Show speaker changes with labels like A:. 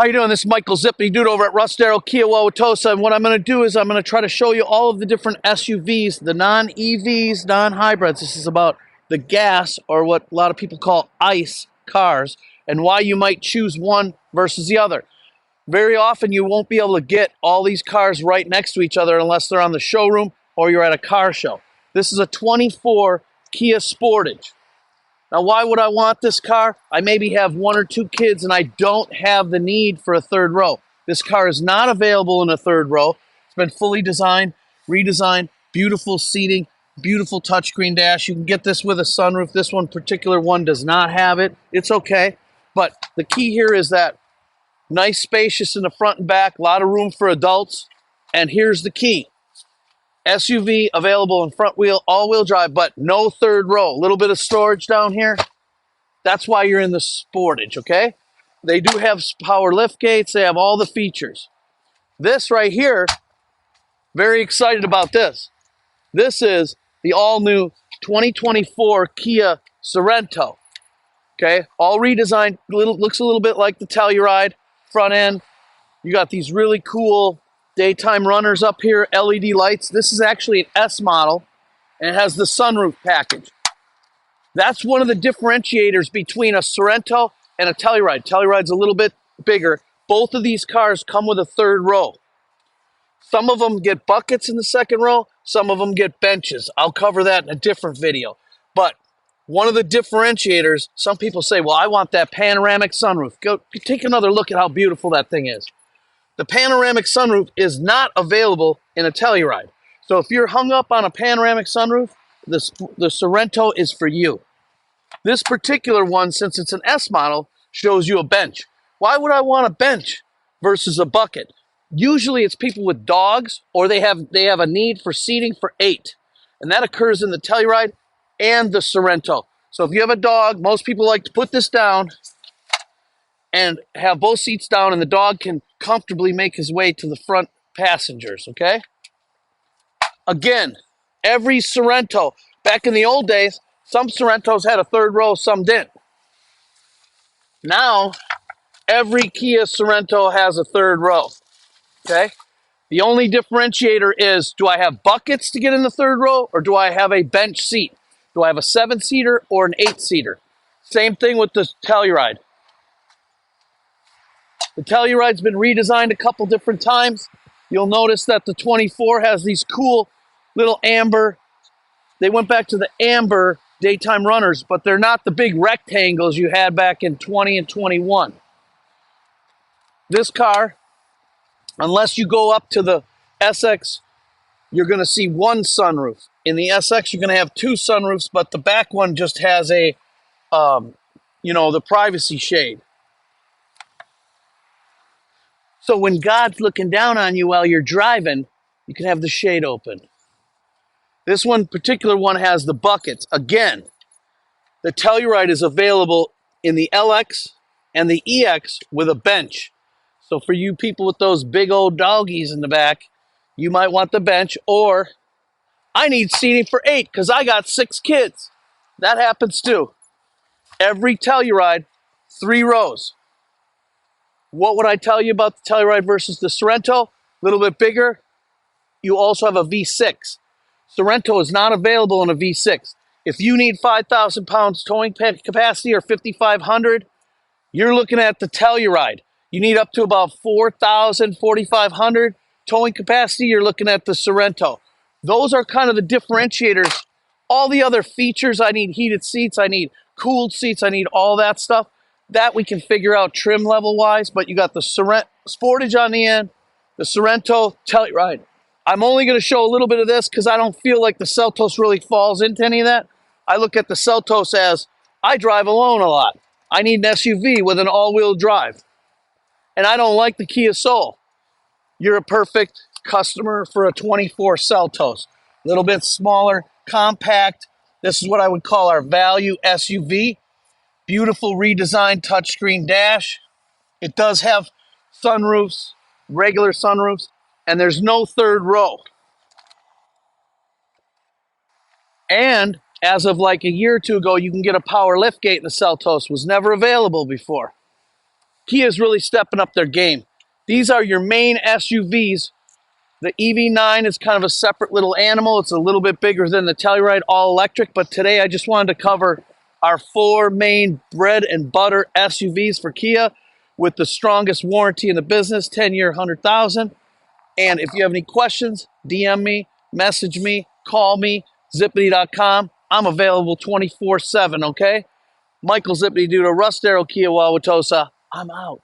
A: How you doing? This is Michael Zippidy, Duda over at Rustero Kia Wauwatosa, and what I'm going to do is I'm going to try to show you all of the different SUVs, the non-EVs, non-hybrids. This is about the gas, or what a lot of people call ICE cars, and why you might choose one versus the other. Very often you won't be able to get all these cars right next to each other unless they're on the showroom or you're at a car show. This is a 24 Kia Sportage. Now, why would I want this car? I maybe have one or two kids and I don't have the need for a third row. This car is not available in a third row. It's been fully designed, redesigned, beautiful seating, beautiful touchscreen dash. You can get this with a sunroof. This one particular one does not have it. It's okay. But the key here is that nice spacious in the front and back, a lot of room for adults. And here's the key. SUV available in front wheel, all-wheel drive, but no third row. A little bit of storage down here. That's why you're in the Sportage, okay? They do have power lift gates. They have all the features. This right here, very excited about this. This is the all-new 2024 Kia Sorento, okay? All redesigned, looks a little bit like the Telluride front end. You got these really cool daytime runners up here, LED lights. This is actually an S model, and it has the sunroof package. That's one of the differentiators between a Sorento and a Telluride. Telluride's a little bit bigger. Both of these cars come with a third row. Some of them get buckets in the second row. Some of them get benches. I'll cover that in a different video. But one of the differentiators, some people say, well, I want that panoramic sunroof. Go take another look at how beautiful that thing is. The panoramic sunroof is not available in a Telluride. So if you're hung up on a panoramic sunroof, the Sorento is for you. This particular one, since it's an S model, shows you a bench. Why would I want a bench versus a bucket? Usually it's people with dogs, or they have a need for seating for 8. And that occurs in the Telluride and the Sorento. So if you have a dog, most people like to put this down and have both seats down, and the dog can comfortably make his way to the front passengers, okay? Again, every Sorento, back in the old days, some Sorentos had a third row, some didn't. Now, every Kia Sorento has a third row, okay? The only differentiator is, do I have buckets to get in the third row, or do I have a bench seat? Do I have a 7-seater or an 8-seater? Same thing with the Telluride. The Telluride's been redesigned a couple different times. You'll notice that the 24 has these cool little amber. They went back to the amber daytime runners, but they're not the big rectangles you had back in 20 and 21. This car, unless you go up to the SX, you're going to see one sunroof. In the SX, you're going to have 2 sunroofs, but the back one just has a, the privacy shade. So when God's looking down on you while you're driving, you can have the shade open. This particular one has the buckets. Again, the Telluride is available in the LX and the EX with a bench. So for you people with those big old doggies in the back, you might want the bench, or I need seating for 8 because I got 6 kids. That happens too. Every Telluride, 3 rows. What would I tell you about the Telluride versus the Sorento? A little bit bigger. You also have a V6. Sorento is not available in a V6. If you need 5,000 pounds towing capacity or 5,500, you're looking at the Telluride. You need up to about 4,000, 4,500 towing capacity, you're looking at the Sorento. Those are kind of the differentiators. All the other features, I need heated seats, I need cooled seats, I need all that stuff. That we can figure out trim level wise, but you got the Sportage on the end, the Sorento, Telluride. I'm only going to show a little bit of this because I don't feel like the Seltos really falls into any of that. I look at the Seltos as, I drive alone a lot. I need an SUV with an all-wheel drive. And I don't like the Kia Soul. You're a perfect customer for a 24 Seltos. A little bit smaller, compact. This is what I would call our value SUV. Beautiful redesigned touchscreen dash. It does have sunroofs, regular sunroofs, and there's no third row. And as of like a year or two ago, you can get a power lift gate in the Seltos. Was never available before. Kia is really stepping up their game. These are your main SUVs. The EV9 is kind of a separate little animal. It's a little bit bigger than the Telluride all-electric, but today I just wanted to cover our 4 main bread and butter SUVs for Kia with the strongest warranty in the business, 10-year, 100,000. And if you have any questions, DM me, message me, call me, Zippidy.com. I'm available 24/7, okay? Michael Zippidy, Duda, Russ Darrow, Kia Wauwatosa. I'm out.